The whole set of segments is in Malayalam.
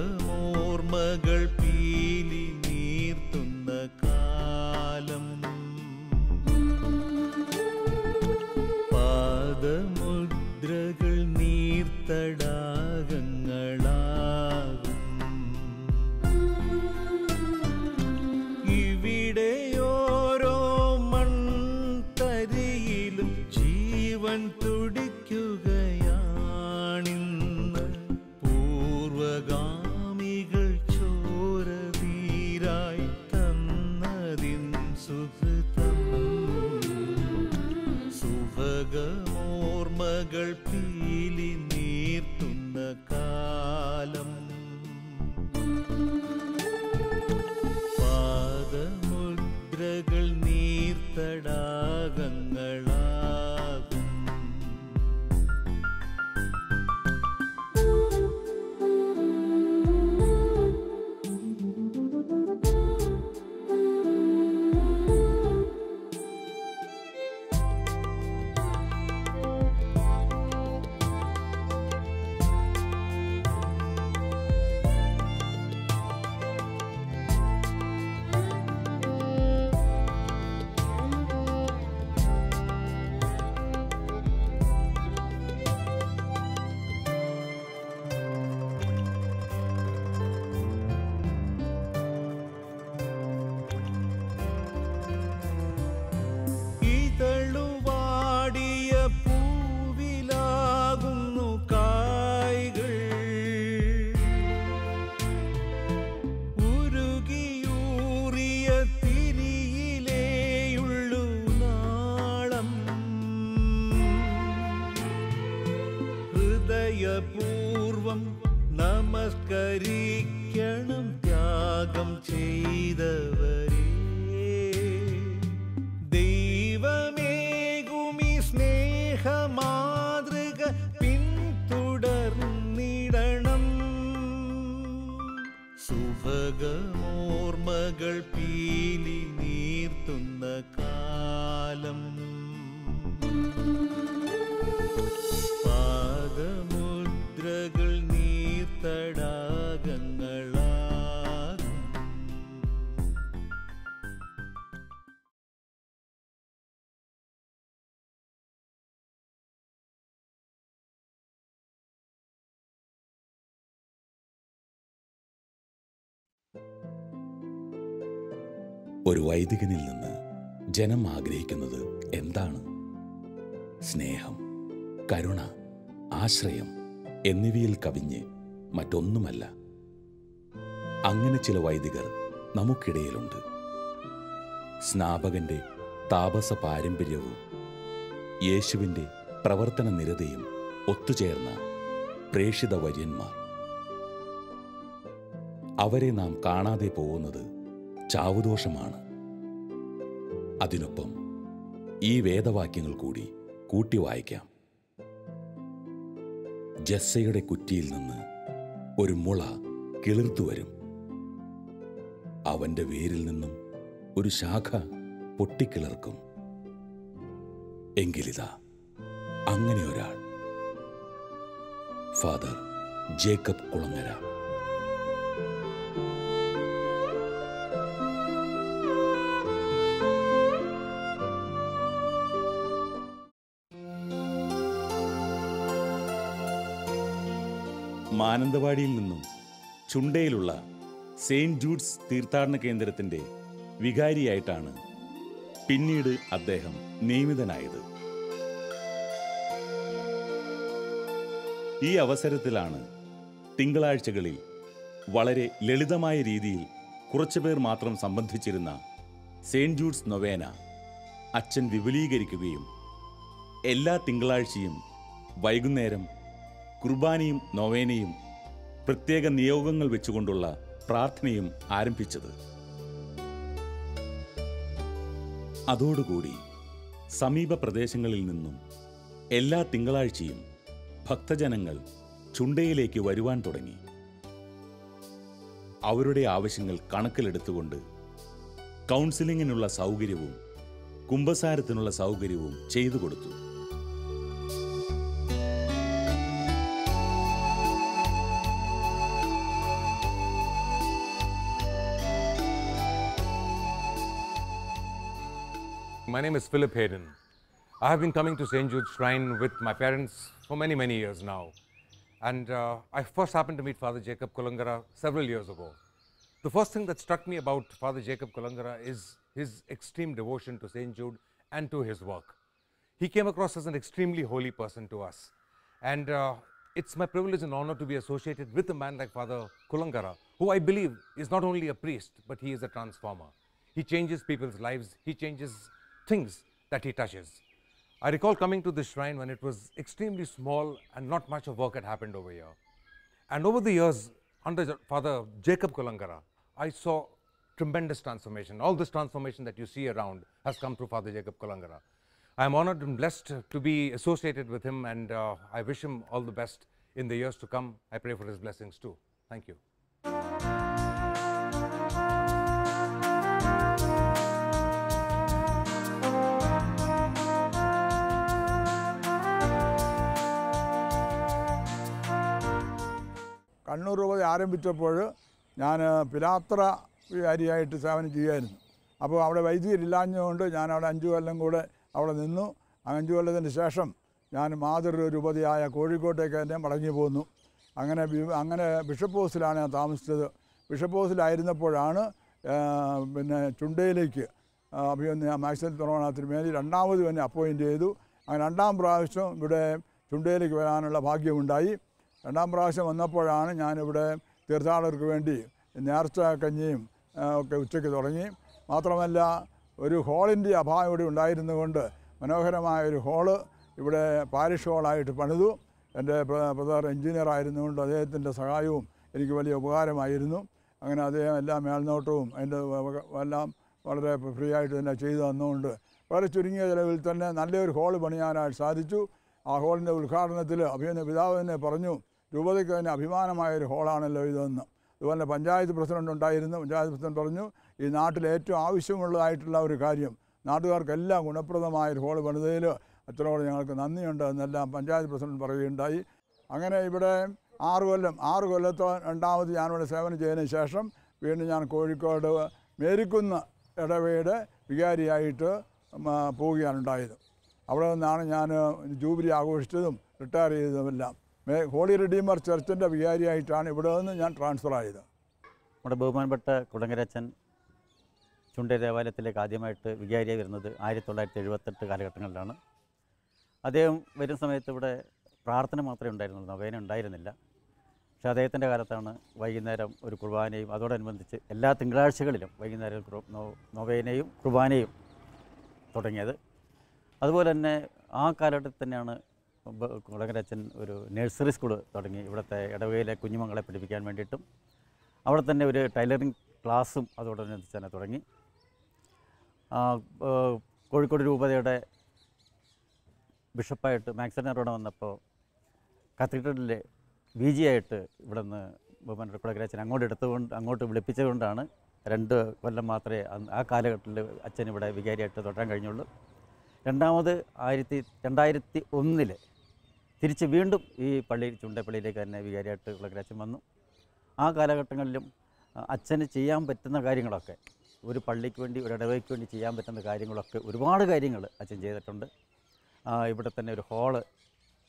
സുഭഗമോർമകൾ പീലി നീർത്തുന്ന കാലം, പാദമുദ്രകൾ നീർത്തടാകങ്ങളാകും. ഇവിടെ ഓരോ മൺതരിയിലും ജീവൻ തുടിക്കുകയാണിന്ന്. പൂർവഗാമികൾ ചോരതീരായി തന്നതിൻ സുഹൃതം. സുഭഗമോർമകൾ പീലി നീർത്തുന്ന കാലം, പാദമുദ്രകൾ നീർത്തടാകങ്ങളാകും. ഇതളുവാടിയ പൂവിലാകുന്നു കായ്കൾ, ഉരുകിയൂറിയ തിരിയിലേയുള്ളു നാളം. ഹൃദയപൂർവം നമസ്കരിക്കണം ത്യാഗം ചെയ്തവരെ. ദൈവമേകുമി സ്നേഹമാതൃക പിന്തുടർന്നിടണം. സുഭഗമോർമകൾ പീലി നീർത്തുന്ന കാലം, പാദമുദ്രകൾ നീർത്തടാകങ്ങളാകും. ഒരു വൈദികനിൽ നിന്ന് ജനം ആഗ്രഹിക്കുന്നത് എന്താണ്? സ്നേഹം, കരുണ, ആശ്രയം എന്നിവയിൽ കവിഞ്ഞ് മറ്റൊന്നുമല്ല. അങ്ങനെ ചില വൈദികർ നമുക്കിടയിലുണ്ട്. സ്നാപകന്റെ താപസ പാരമ്പര്യവും യേശുവിൻ്റെ പ്രവർത്തന നിരതയും ഒത്തുചേർന്ന പ്രേഷിത വര്യന്മാർ. അവരെ നാം കാണാതെ പോകുന്നത് ചാവുദോഷമാണ്. അതിനൊപ്പം ഈ വേദവാക്യങ്ങൾ കൂടി കൂട്ടി വായിക്കാം. ജസ്സയുടെ കുറ്റിയിൽ നിന്ന് ഒരു മുള കിളിർത്തു വരും, അവന്റെ വേരിൽ നിന്നും ഒരു ശാഖ പൊട്ടിക്കിളർക്കും. എങ്കിലിതാ അങ്ങനെ ഒരാൾ, ഫാദർ ജേക്കബ് കുളങ്ങര. മാനന്തവാടിയിൽ നിന്നും ചുണ്ടയിലുള്ള സെയിന്റ് ജൂഡ്സ് തീർത്ഥാടന കേന്ദ്രത്തിൻ്റെ വികാരിയായിട്ടാണ് പിന്നീട് അദ്ദേഹം നിയമിതനായത്. ഈ അവസരത്തിലാണ് തിങ്കളാഴ്ചകളിൽ വളരെ ലളിതമായ രീതിയിൽ കുറച്ചുപേർ മാത്രം സംബന്ധിച്ചിരുന്ന സെയിന്റ് ജൂഡ്സ് നൊവേന അച്ഛൻ വിപുലീകരിക്കുകയും എല്ലാ തിങ്കളാഴ്ചയും വൈകുന്നേരം കുർബാനയും നൊവേനയും പ്രത്യേക നിയോഗങ്ങൾ വെച്ചുകൊണ്ടുള്ള പ്രാർത്ഥനയും ആരംഭിച്ചത്. അതോടുകൂടി സമീപ പ്രദേശങ്ങളിൽ നിന്നും എല്ലാ തിങ്കളാഴ്ചയും ഭക്തജനങ്ങൾ ചുണ്ടയിലേക്ക് വരുവാൻ തുടങ്ങി. അവരുടെ ആവശ്യങ്ങൾ കണക്കിലെടുത്തുകൊണ്ട് കൗൺസിലിങ്ങിനുള്ള സൗകര്യവും കുമ്പസാരത്തിനുള്ള സൗകര്യവും ചെയ്തു കൊടുത്തു. My name is Philip Hayden. I have been coming to St. Jude's Shrine with my parents for many, many years now. And I first happened to meet Father Jacob Kulangara several years ago. The first thing that struck me about Father Jacob Kulangara is his extreme devotion to St. Jude and to his work. He came across as an extremely holy person to us. And it's my privilege and honor to be associated with a man like Father Kulangara, who I believe is not only a priest, but he is a transformer. He changes people's lives. He changes things that he touches. I recall coming to this shrine when it was extremely small and not much of work had happened over here. And over the years, under Father Jacob Kulangara, I saw tremendous transformation. All this transformation that you see around has come through Father Jacob Kulangara. I am honored and blessed to be associated with him, and I wish him all the best in the years to come. I pray for his blessings too. Thank you. Kannur രൂപത ആരംഭിച്ചപ്പോൾ ഞാൻ പിലാത്ര വികാരിയായിട്ട് സേവനം ചെയ്യുമായിരുന്നു. അപ്പോൾ അവിടെ വൈദികരില്ലാഞ്ഞതുകൊണ്ട് ഞാൻ അവിടെ 5 കൊല്ലം കൂടെ അവിടെ നിന്നു. 5 കൊല്ലത്തിന് ശേഷം ഞാൻ മാതൃരൂപതയായ കോഴിക്കോട്ടേക്ക് തന്നെ മടങ്ങി പോന്നു. അങ്ങനെ ബിഷപ്പ് ഹൗസിലാണ് ഞാൻ താമസിച്ചത്. ബിഷപ്പ് ഹൗസിലായിരുന്നപ്പോഴാണ് പിന്നെ ചുണ്ടയിലേക്ക് അഭിനന്ദ മാക്സിൽ തുറവണത്തിന് വേണ്ടി രണ്ടാമത് തന്നെ അപ്പോയിൻ്റ് ചെയ്തു. അങ്ങനെ 2ാം പ്രാവശ്യം ഇവിടെ ചുണ്ടയിലേക്ക് വരാനുള്ള ഭാഗ്യമുണ്ടായി. 2ാം പ്രാവശ്യം വന്നപ്പോഴാണ് ഞാനിവിടെ തീർത്ഥാടകർക്ക് വേണ്ടി നേർച്ച കഞ്ഞിയും ഒക്കെ ഉച്ചയ്ക്ക് തുടങ്ങി. മാത്രമല്ല ഒരു ഹാളിൻ്റെ അഭാവം ഇവിടെ ഉണ്ടായിരുന്നുകൊണ്ട് മനോഹരമായൊരു ഹാള് ഇവിടെ പാരിഷ് ഹാളായിട്ട് പണിതു. എൻ്റെ ബ്രദർ എഞ്ചിനീയർ ആയിരുന്നുകൊണ്ട് അദ്ദേഹത്തിൻ്റെ സഹായവും എനിക്ക് വലിയ ഉപകാരമായിരുന്നു. അങ്ങനെ അദ്ദേഹം എല്ലാ മേൽനോട്ടവും അതിൻ്റെ എല്ലാം വളരെ ഫ്രീ ആയിട്ട് തന്നെ ചെയ്തു തന്നുകൊണ്ട് വളരെ ചുരുങ്ങിയ ചിലവിൽ തന്നെ നല്ലൊരു ഹാള് പണിയാനായിട്ട് സാധിച്ചു. ആ ഹാളിൻ്റെ ഉദ്ഘാടനത്തിൽ അഭിനന്ദ പിതാവ് തന്നെ പറഞ്ഞു, രൂപതയ്ക്ക് തന്നെ അഭിമാനമായൊരു ഹാളാണല്ലോ ഇതെന്ന്. അതുപോലെ പഞ്ചായത്ത് പ്രസിഡൻ്റ് ഉണ്ടായിരുന്നു. പഞ്ചായത്ത് പ്രസിഡന്റ് പറഞ്ഞു, ഈ നാട്ടിൽ ഏറ്റവും ആവശ്യമുള്ളതായിട്ടുള്ള ഒരു കാര്യം, നാട്ടുകാർക്കെല്ലാം ഗുണപ്രദമായൊരു ഹാള് പണിതതിൽ അച്ഛനോട് ഞങ്ങൾക്ക് നന്ദിയുണ്ട് എന്നെല്ലാം പഞ്ചായത്ത് പ്രസിഡന്റ് പറയുകയുണ്ടായി. അങ്ങനെ ഇവിടെ 6 കൊല്ലത്തോ 2ാമത് ഞാനിവിടെ സേവനം ചെയ്തതിന് ശേഷം വീണ്ടും ഞാൻ കോഴിക്കോട് മേരിക്കുന്ന് ഇടവയുടെ വികാരിയായിട്ട് പോവുകയാണുണ്ടായത്. അവിടെ നിന്നാണ് ഞാൻ ജൂബിലി ആഘോഷിച്ചതും റിട്ടയർ ചെയ്തതുമെല്ലാം. ഹോളി റിഡീമർ ചർച്ചിൻ്റെ വികാരിയായിട്ടാണ് ഇവിടെ നിന്ന് ഞാൻ ട്രാൻസ്ഫർ ആയത്. നമ്മുടെ ബഹുമാനപ്പെട്ട കുളങ്ങരച്ചൻ ചുണ്ട ദേവാലയത്തിലേക്ക് ആദ്യമായിട്ട് വികാരിയായി വരുന്നത് 1978 കാലഘട്ടങ്ങളിലാണ്. അദ്ദേഹം വരുന്ന സമയത്ത് ഇവിടെ പ്രാർത്ഥന മാത്രമേ ഉണ്ടായിരുന്നുള്ളൂ, നൊവേന ഉണ്ടായിരുന്നില്ല. പക്ഷേ അദ്ദേഹത്തിൻ്റെ കാലത്താണ് വൈകുന്നേരം ഒരു കുർബാനയും അതോടനുബന്ധിച്ച് എല്ലാ തിങ്കളാഴ്ചകളിലും വൈകുന്നേരം നൊവേനയും കുർബാനയും തുടങ്ങിയത്. അതുപോലെ തന്നെ ആ കാലഘട്ടത്തിൽ തന്നെയാണ് കുളങ്ങരച്ചൻ ഒരു നഴ്സറി സ്കൂൾ തുടങ്ങി ഇവിടുത്തെ ഇടവകയിലെ കുഞ്ഞുമക്കളെ പഠിപ്പിക്കാൻ വേണ്ടിയിട്ടും. അവിടെ തന്നെ ഒരു ടൈലറിങ് ക്ലാസ്സും അതോടനുബന്ധിച്ച് തന്നെ തുടങ്ങി. കോഴിക്കോട് രൂപതയുടെ ബിഷപ്പായിട്ട് മാക്സനറോടെ വന്നപ്പോൾ കത്തീഡ്രലിലെ VG ആയിട്ട് ഇവിടെ നിന്ന് ബഹുമാനപ്പെട്ട കുളങ്ങരച്ചൻ അങ്ങോട്ട് വിളിപ്പിച്ചതുകൊണ്ടാണ് 2 കൊല്ലം മാത്രമേ ആ കാലഘട്ടത്തിൽ അച്ഛൻ ഇവിടെ വികാരിയായിട്ട് തുടരാൻ കഴിഞ്ഞുള്ളൂ. രണ്ടാമത് 2001 തിരിച്ച് വീണ്ടും ഈ ചുണ്ടപ്പള്ളിയിലേക്ക് തന്നെ വികാരിയായിട്ട് കുളങ്ങരച്ചൻ വന്നു. ആ കാലഘട്ടങ്ങളിലും അച്ഛന് ചെയ്യാൻ പറ്റുന്ന കാര്യങ്ങളൊക്കെ, ഒരു പള്ളിക്ക് വേണ്ടി ഒരു ഇടവകയ്ക്ക് വേണ്ടി ചെയ്യാൻ പറ്റുന്ന കാര്യങ്ങളൊക്കെ ഒരുപാട് കാര്യങ്ങൾ അച്ഛൻ ചെയ്തിട്ടുണ്ട്. ഇവിടെ തന്നെ ഒരു ഹാള്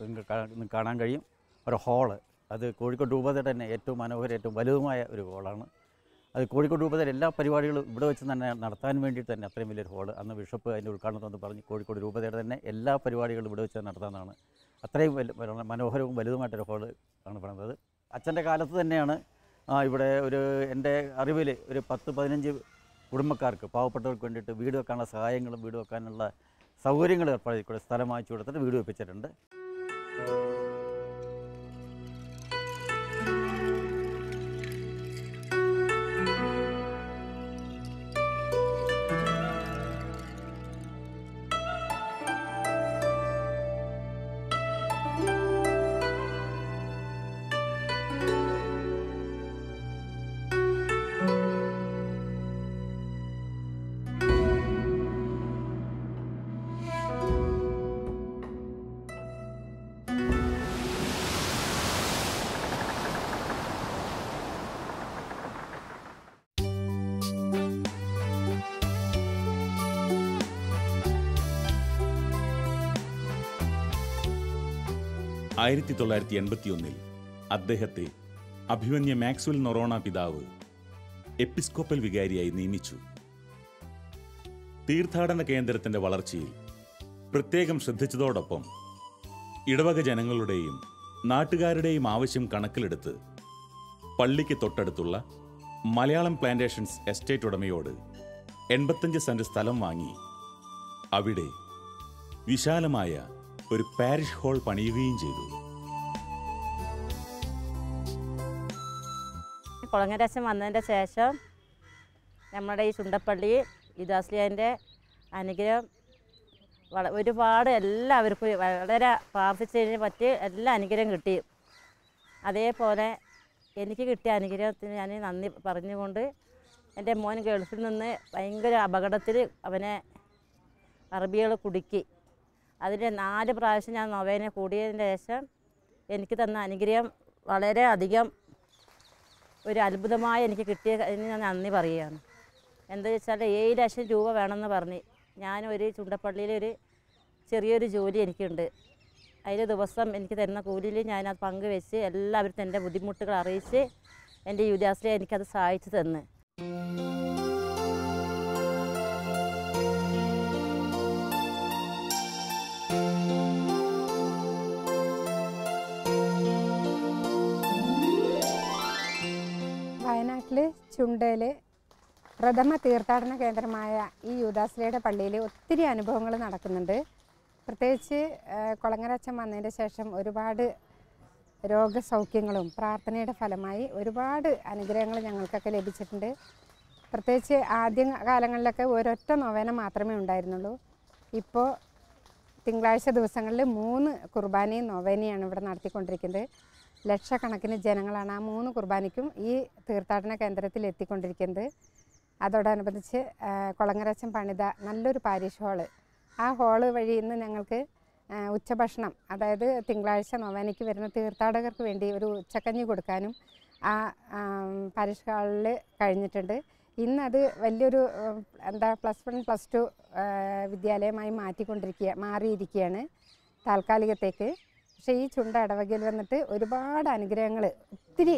നിങ്ങൾക്ക് കാണാൻ കഴിയും. ഒരു ഹാള് അത് കോഴിക്കോട് രൂപതയുടെ തന്നെ ഏറ്റവും മനോഹരം ഏറ്റവും വലുതുമായ ഒരു ഹാളാണ്. അത് കോഴിക്കോട് രൂപതയുടെ എല്ലാ പരിപാടികളും ഇവിടെ വെച്ച് തന്നെ നടത്താൻ വേണ്ടിയിട്ട് തന്നെ അത്രയും വലിയൊരു ഹാള്. അന്ന് ബിഷപ്പ് അതിൻ്റെ ഉദ്ഘാടനം എന്ന് പറഞ്ഞ് കോഴിക്കോട് രൂപതയുടെ തന്നെ എല്ലാ പരിപാടികളും ഇവിടെ വെച്ച് നടത്താമെന്നാണ്. അത്രയും മനോഹരവും വലുതുമായിട്ടൊരു ഹാള് ആണ് പണിതത്. അച്ഛൻ്റെ കാലത്ത് തന്നെയാണ് ഇവിടെ എൻ്റെ അറിവിൽ ഒരു 10-15 കുടുംബക്കാർക്ക്, പാവപ്പെട്ടവർക്ക് വേണ്ടിയിട്ട് വീട് വെക്കാനുള്ള സഹായങ്ങളും വീട് വെക്കാനുള്ള സൗകര്യങ്ങൾ ഏർപ്പാട് സ്ഥലം വാങ്ങിച്ചു കൊടുത്തിട്ട് വീട് വെപ്പിച്ചിട്ടുണ്ട്. 1981 അദ്ദേഹത്തെ അഭിമന്യ മാക്സ്വൽ നൊറോണ പിതാവ് എപ്പിസ്കോപ്പൽ വികാരിയായി നിയമിച്ചു. തീർത്ഥാടന കേന്ദ്രത്തിന്റെ വളർച്ചയിൽ പ്രത്യേകം ശ്രദ്ധിച്ചതോടൊപ്പം ഇടവക ജനങ്ങളുടെയും നാട്ടുകാരുടെയും ആവശ്യം കണക്കിലെടുത്ത് പള്ളിക്ക് തൊട്ടടുത്തുള്ള മലയാളം പ്ലാന്റേഷൻസ് എസ്റ്റേറ്റ് ഉടമയോട് 85 സെന്റ് സ്ഥലം വാങ്ങി അവിടെ വിശാലമായ ഒരു പാരിഷ് ഹാൾ പണിയുകയും ചെയ്തു. കുളങ്ങരച്ചൻ വന്നതിൻ്റെ ശേഷം നമ്മുടെ ഈ ചുണ്ടപ്പള്ളി യുദാസ്ലിയാൻ്റെ അനുഗ്രഹം ഒരുപാട് എല്ലാവർക്കും വളരെ പ്രാർത്ഥിച്ചതിനെ പറ്റി എല്ലാ അനുഗ്രഹം കിട്ടി. അതേപോലെ എനിക്ക് കിട്ടിയ അനുഗ്രഹത്തിന് ഞാൻ നന്ദി പറഞ്ഞുകൊണ്ട് എൻ്റെ മോൻ ഗൾഫിൽ നിന്ന് ഭയങ്കര അപകടത്തിൽ അവനെ അറബികൾ കുടുക്കി. അതിന് 4 പ്രാവശ്യം ഞാൻ നൊവേന കൂടിയതിന് ശേഷം എനിക്ക് തന്ന അനുഗ്രഹം വളരെ അധികം ഒരു അത്ഭുതമായി എനിക്ക് കിട്ടിയതിന് ഞാൻ നന്ദി പറയുകയാണ്. എന്താ വെച്ചാൽ 7 ലക്ഷം രൂപ വേണമെന്ന് പറഞ്ഞ് ഞാനൊരു ചുണ്ടപ്പള്ളിയിലൊരു ചെറിയൊരു ജോലി എനിക്കുണ്ട്. അതിൽ ദിവസം എനിക്ക് തരുന്ന കൂലിയിൽ ഞാനത് പങ്കുവെച്ച് എല്ലാവരും എൻ്റെ ബുദ്ധിമുട്ടുകൾ അറിയിച്ച് എൻ്റെ യുദാസ്ലിയ എനിക്കത് സഹായിച്ചു തന്ന്. വയനാട്ടിൽ ചുണ്ടയിൽ പ്രഥമ തീർത്ഥാടന കേന്ദ്രമായ ഈ യുദാസ്ലിയുടെ പള്ളിയിൽ ഒത്തിരി അനുഭവങ്ങൾ നടക്കുന്നുണ്ട്. പ്രത്യേകിച്ച് കുളങ്ങരച്ചൻ വന്നതിന് ശേഷം ഒരുപാട് രോഗസൗഖ്യങ്ങളും പ്രാർത്ഥനയുടെ ഫലമായി ഒരുപാട് അനുഗ്രഹങ്ങൾ ഞങ്ങൾക്കൊക്കെ ലഭിച്ചിട്ടുണ്ട്. പ്രത്യേകിച്ച് ആദ്യ കാലങ്ങളിലൊക്കെ ഒരൊറ്റ നൊവേന മാത്രമേ ഉണ്ടായിരുന്നുള്ളൂ. ഇപ്പോൾ തിങ്കളാഴ്ച ദിവസങ്ങളിൽ 3 കുർബാനയും നൊവേനയാണ് ഇവിടെ നടത്തിക്കൊണ്ടിരിക്കുന്നത്. ലക്ഷക്കണക്കിന് ജനങ്ങളാണ് ആ 3 കുർബാനയ്ക്കും ഈ തീർത്ഥാടന കേന്ദ്രത്തിൽ എത്തിക്കൊണ്ടിരിക്കുന്നത്. അതോടനുബന്ധിച്ച് കുളങ്ങരച്ചൻ പണിത നല്ലൊരു പാരിഷ് ഹാള്, ആ ഹാള് വഴി ഇന്ന് ഞങ്ങൾക്ക് ഉച്ചഭക്ഷണം, അതായത് തിങ്കളാഴ്ച നൊവേനയ്ക്ക് വരുന്ന തീർത്ഥാടകർക്ക് വേണ്ടി ഒരു ഉച്ചക്കഞ്ഞി കൊടുക്കാനും ആ പാരിഷ് ഹാളിൽ കഴിഞ്ഞിട്ടുണ്ട്. ഇന്നത് വലിയൊരു +1 +2 വിദ്യാലയമായി മാറിയിരിക്കുകയാണ് താൽക്കാലികത്തേക്ക്. പക്ഷേ ഈ ചുണ്ട ഇടവകയിൽ വന്നിട്ട് ഒരുപാട് അനുഗ്രഹങ്ങൾ, ഒത്തിരി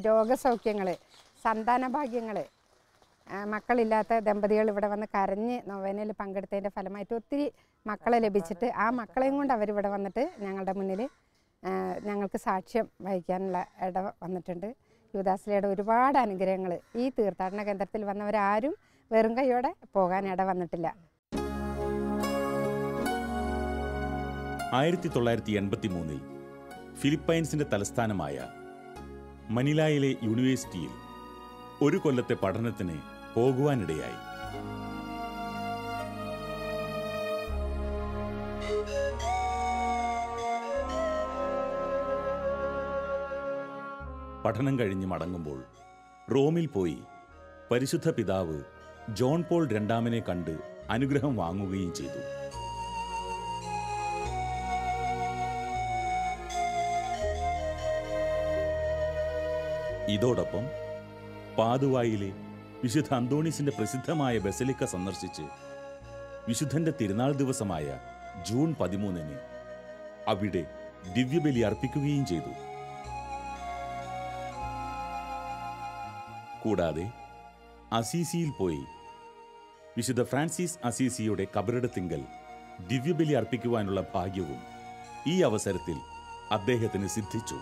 രോഗസൗഖ്യങ്ങൾ, സന്താനഭാഗ്യങ്ങൾ, മക്കളില്ലാത്ത ദമ്പതികൾ ഇവിടെ വന്ന് കരഞ്ഞ് നൊവേനയിൽ പങ്കെടുത്തതിൻ്റെ ഫലമായിട്ട് ഒത്തിരി മക്കളെ ലഭിച്ചിട്ട് ആ മക്കളെയും കൊണ്ട് അവരിവിടെ വന്നിട്ട് ഞങ്ങളുടെ മുന്നിൽ ഞങ്ങൾക്ക് സാക്ഷ്യം വഹിക്കാനുള്ള ഇട വന്നിട്ടുണ്ട്. യുദാസ്ലിയുടെ ഒരുപാട് അനുഗ്രഹങ്ങൾ ഈ തീർത്ഥാടന കേന്ദ്രത്തിൽ വന്നവരാരും വെറും കൈയോടെ പോകാൻ ഇട വന്നിട്ടില്ല. 1983 ഫിലിപ്പൈൻസിന്റെ തലസ്ഥാനമായ മനിലായിലെ യൂണിവേഴ്സിറ്റിയിൽ 1 കൊല്ലത്തെ പഠനത്തിന് പോകുവാനിടയായി. പഠനം കഴിഞ്ഞ് മടങ്ങുമ്പോൾ റോമിൽ പോയി പരിശുദ്ധ പിതാവ് ജോൺ പോൾ രണ്ടാമനെ കണ്ട് അനുഗ്രഹം വാങ്ങുകയും ചെയ്തു. ഇതോടൊപ്പം പാതുവായിലെ വിശുദ്ധ അന്തോണീസിന്റെ പ്രസിദ്ധമായ ബസലിക്ക സന്ദർശിച്ച് വിശുദ്ധന്റെ തിരുനാൾ ദിവസമായ ജൂൺ 13 അവിടെ ദിവ്യബലി അർപ്പിക്കുകയും ചെയ്തു. കൂടാതെ അസീസിയിൽ പോയി വിശുദ്ധ ഫ്രാൻസിസ് അസീസിയുടെ കബറിടത്തിങ്കൽ ദിവ്യബലി അർപ്പിക്കുവാനുള്ള ഭാഗ്യവും ഈ അവസരത്തിൽ അദ്ദേഹത്തിന് സിദ്ധിച്ചു.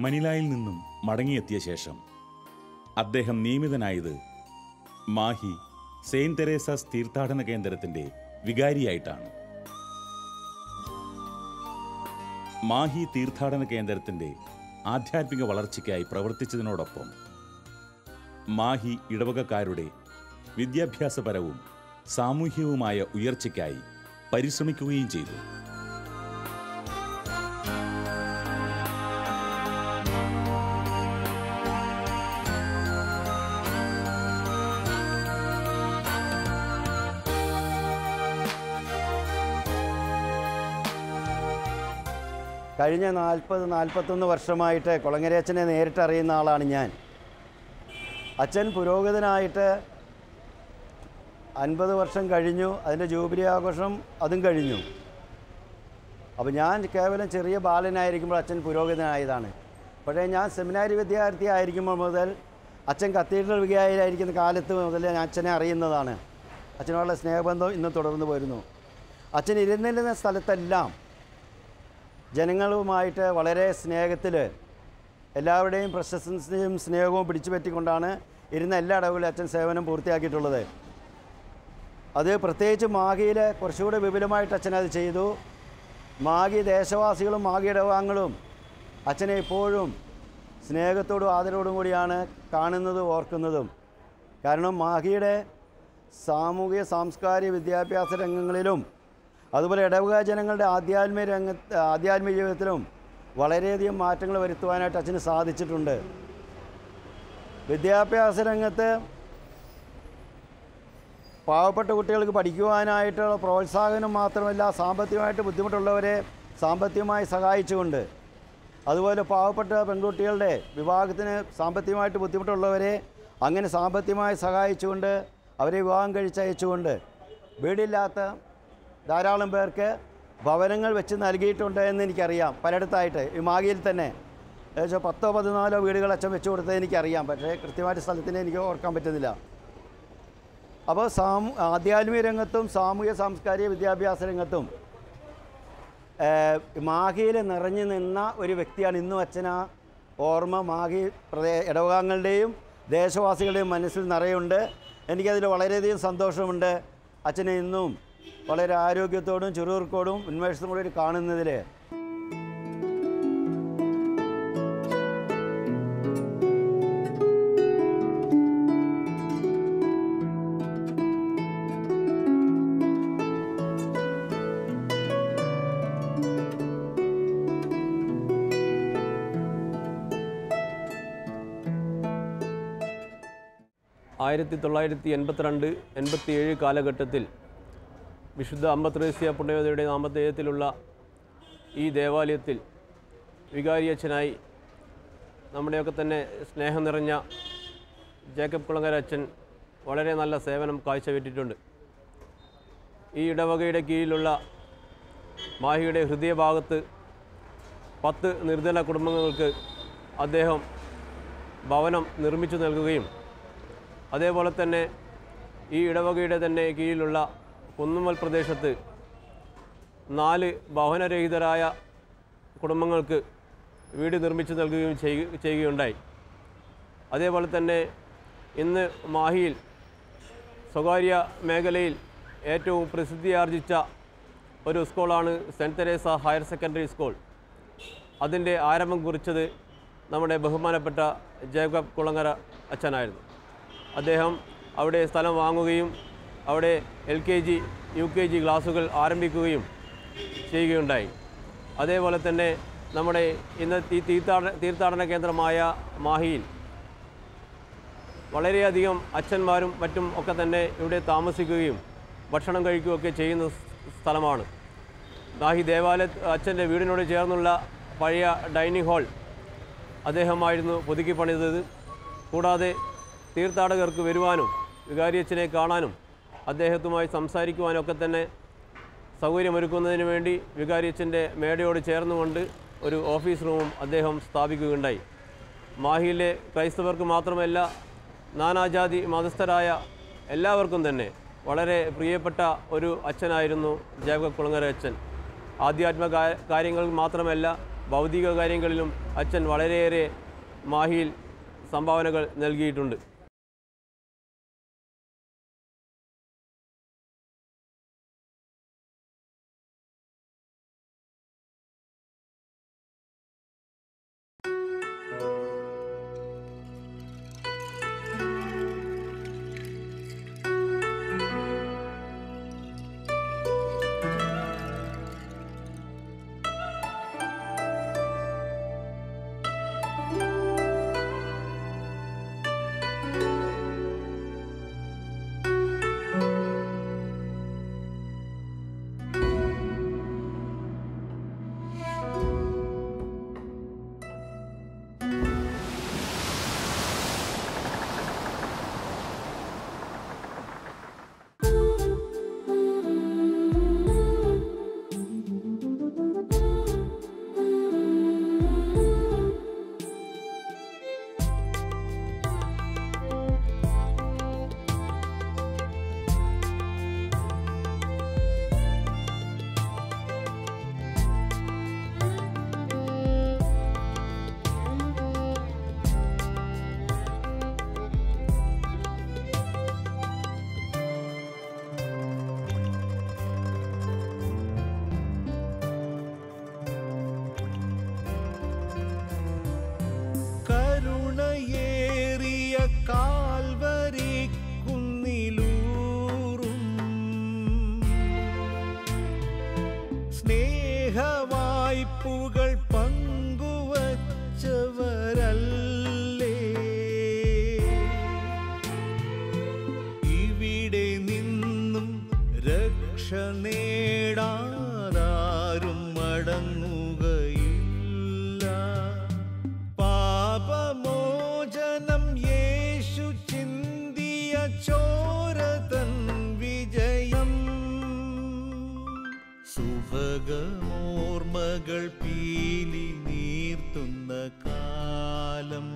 മനിലായിൽ നിന്നും മടങ്ങിയെത്തിയ ശേഷം അദ്ദേഹം നിയമിതനായത് മാഹി സെയിൻറ്റ് തെരേസാസ് തീർത്ഥാടന കേന്ദ്രത്തിൻ്റെ വികാരിയായിട്ടാണ്. മാഹി തീർത്ഥാടന കേന്ദ്രത്തിൻ്റെ ആധ്യാത്മിക വളർച്ചയ്ക്കായി പ്രവർത്തിച്ചതിനോടൊപ്പം മാഹി ഇടവകക്കാരുടെ വിദ്യാഭ്യാസപരവും സാമൂഹികവുമായ ഉയർച്ചയ്ക്കായി പരിശ്രമിക്കുകയും ചെയ്തു. കഴിഞ്ഞ 40-41 വർഷമായിട്ട് കുളങ്ങരയച്ചനെ നേരിട്ടറിയുന്ന ആളാണ് ഞാൻ. അച്ഛൻ പുരോഹിതനായിട്ട് 50 വർഷം കഴിഞ്ഞു. അതിൻ്റെ ജൂബിലി ആഘോഷം അതും കഴിഞ്ഞു. അപ്പോൾ ഞാൻ കേവലം ചെറിയ ബാലനായിരിക്കുമ്പോൾ അച്ഛൻ പുരോഹിതനായതാണ്. പക്ഷേ ഞാൻ സെമിനാരി വിദ്യാർത്ഥി ആയിരിക്കുമ്പോൾ മുതൽ അച്ഛൻ കത്തീഡ്രൽ വികാരിയായിരിക്കുന്ന കാലത്ത് മുതൽ ഞാൻ അച്ഛനെ അറിയുന്നതാണ്. അച്ഛനോടുള്ള സ്നേഹബന്ധം ഇന്നും തുടർന്നു പോരുന്നു. അച്ഛൻ ഇരുന്നിരുന്ന സ്ഥലത്തെല്ലാം ജനങ്ങളുമായിട്ട് വളരെ സ്നേഹത്തിൽ എല്ലാവരുടെയും പ്രശസ്തിയും സ്നേഹവും പിടിച്ചു പറ്റിക്കൊണ്ടാണ് ഇരുന്ന എല്ലാ ഇടവുകളിലും അച്ഛൻ സേവനം പൂർത്തിയാക്കിയിട്ടുള്ളത്. അത് പ്രത്യേകിച്ച് മാഹിയിൽ കുറച്ചുകൂടി വിപുലമായിട്ട് അച്ഛനത് ചെയ്തു. മാഹി ദേശവാസികളും മാഹി ഇടവാങ്ങളും അച്ഛനെ ഇപ്പോഴും സ്നേഹത്തോടും ആദരവോടും കൂടിയാണ് കാണുന്നതും ഓർക്കുന്നതും. കാരണം മാഹിയുടെ സാമൂഹിക സാംസ്കാരിക വിദ്യാഭ്യാസ രംഗങ്ങളിലും അതുപോലെ ഇടവക ജനങ്ങളുടെ ആധ്യാത്മിക ജീവിതത്തിലും വളരെയധികം മാറ്റങ്ങൾ വരുത്തുവാനായിട്ട് അച്ഛന് സാധിച്ചിട്ടുണ്ട്. വിദ്യാഭ്യാസ രംഗത്ത് പാവപ്പെട്ട കുട്ടികൾക്ക് പഠിക്കുവാനായിട്ടുള്ള പ്രോത്സാഹനം മാത്രമല്ല, സാമ്പത്തികമായിട്ട് ബുദ്ധിമുട്ടുള്ളവരെ സാമ്പത്തികമായി സഹായിച്ചുകൊണ്ട്, അതുപോലെ പാവപ്പെട്ട പെൺകുട്ടികളുടെ വിവാഹത്തിന് സാമ്പത്തികമായിട്ട് ബുദ്ധിമുട്ടുള്ളവരെ അങ്ങനെ സാമ്പത്തികമായി സഹായിച്ചുകൊണ്ട് അവരെ വിവാഹം കഴിച്ചയച്ചുകൊണ്ട് വീടില്ലാത്ത ധാരാളം പേർക്ക് ഭവനങ്ങൾ വെച്ച് നൽകിയിട്ടുണ്ട് എന്ന് എനിക്കറിയാം. പലയിടത്തായിട്ട് ഈ മാഹിയിൽ തന്നെ ഏകദേശം 10-14 വീടുകൾ അച്ഛൻ വെച്ച് കൊടുത്തത് എനിക്കറിയാം. പക്ഷേ കൃത്യമായിട്ട് സ്ഥലത്തിന് എനിക്ക് ഓർക്കാൻ പറ്റുന്നില്ല. അപ്പോൾ ആധ്യാത്മിക രംഗത്തും സാമൂഹ്യ സാംസ്കാരിക വിദ്യാഭ്യാസ രംഗത്തും മാഹിയിൽ നിറഞ്ഞു നിന്ന ഒരു വ്യക്തിയാണ്. ഇന്നും അച്ഛനാ ഓർമ്മ മാഹി ഇടവകങ്ങളുടെയും ദേശവാസികളുടെയും മനസ്സിൽ നിറയുണ്ട്. എനിക്കതിൽ വളരെയധികം സന്തോഷമുണ്ട്. അച്ഛനെ ഇന്നും വളരെ ആരോഗ്യത്തോടും ചുറുചുറുക്കോടും ഉന്മേഷത്തോടും കാണുന്നതിൽ. ആയിരത്തി 1982-87 കാലഘട്ടത്തിൽ വിശുദ്ധ അമ്മ ത്രേസ്യ പുണ്യവതിയുടെ നാമധേയത്തിലുള്ള ഈ ദേവാലയത്തിൽ വികാരിയച്ഛനായി നമ്മുടെയൊക്കെ തന്നെ സ്നേഹം നിറഞ്ഞ ജേക്കബ് കുളങ്ങര അച്ഛൻ വളരെ നല്ല സേവനം കാഴ്ചവെച്ചിട്ടുണ്ട്. ഈ ഇടവകയുടെ കീഴിലുള്ള മാഹിയുടെ ഹൃദയഭാഗത്ത് 10 നിർധന കുടുംബങ്ങൾക്ക് അദ്ദേഹം ഭവനം നിർമ്മിച്ചു നൽകുകയും അതേപോലെ തന്നെ ഈ ഇടവകയുടെ തന്നെ കീഴിലുള്ള കുന്നുമ്മൽ പ്രദേശത്ത് 4 ഭവനരഹിതരായ കുടുംബങ്ങൾക്ക് വീട് നിർമ്മിച്ചു നൽകുകയും ചെയ്യുകയുണ്ടായി. അതേപോലെ തന്നെ ഇന്ന് മാഹിയിൽ സ്വകാര്യ മേഖലയിൽ ഏറ്റവും പ്രസിദ്ധിയാർജിച്ച ഒരു സ്കൂളാണ് saint Teresa higher secondary school. അതിൻ്റെ ആരംഭം കുറിച്ചത് നമ്മുടെ ബഹുമാനപ്പെട്ട ജേക്കബ് കുളങ്ങര അച്ഛനായിരുന്നു. അദ്ദേഹം അവിടെ സ്ഥലം വാങ്ങുകയും അവിടെ LKG UKG ക്ലാസുകൾ ആരംഭിക്കുകയും ചെയ്യുകയുണ്ടായി. അതേപോലെ തന്നെ നമ്മുടെ ഇന്നത്തെ തീർത്ഥാടന കേന്ദ്രമായ മാഹിയിൽ വളരെയധികം അച്ഛന്മാരും മറ്റും ഒക്കെ തന്നെ ഇവിടെ താമസിക്കുകയും ഭക്ഷണം കഴിക്കുകയൊക്കെ ചെയ്യുന്ന സ്ഥലമാണ്. മാഹി ദേവാലയ അച്ഛൻ്റെ വീടിനോട് ചേർന്നുള്ള പഴയ ഡൈനിങ് ഹാൾ അദ്ദേഹമായിരുന്നു പുതുക്കി പണിതത്. കൂടാതെ തീർത്ഥാടകർക്ക് വരുവാനും വികാരിയച്ഛനെ കാണാനും അദ്ദേഹത്തുമായി സംസാരിക്കുവാനൊക്കെ തന്നെ സൗകര്യമൊരുക്കുന്നതിന് വേണ്ടി വികാരിയച്ഛൻ്റെ മേടയോട് ചേർന്നുകൊണ്ട് ഒരു ഓഫീസ് റൂമും അദ്ദേഹം സ്ഥാപിക്കുകയുണ്ടായി. മാഹിയിലെ ക്രൈസ്തവർക്ക് മാത്രമല്ല നാനാജാതി മതസ്ഥരായ എല്ലാവർക്കും തന്നെ വളരെ പ്രിയപ്പെട്ട ഒരു അച്ഛനായിരുന്നു ജേക്കബ് കുളങ്ങര അച്ഛൻ. ആധ്യാത്മിക കാര്യങ്ങൾ മാത്രമല്ല ഭൗതിക കാര്യങ്ങളിലും അച്ഛൻ വളരെയേറെ മാഹിയിൽ സംഭാവനകൾ നൽകിയിട്ടുണ്ട്. സ്നേഹവായ്പുകൾ പങ്കുവച്ചവരല്ലേ ഇവിടെ നിന്നും രക്ഷ നേടാതാരും മടങ്ങുകയില്ല. പാപമോചനം യേശു ചിന്തിയ ചോരതൻ വിജയം. സുഭഗമോർമകൾ പീലി നീർത്തുന്ന കാലം,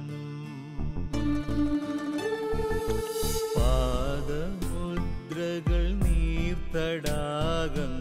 പാദമുദ്രകൾ നീർത്തടാകങ്ങൾ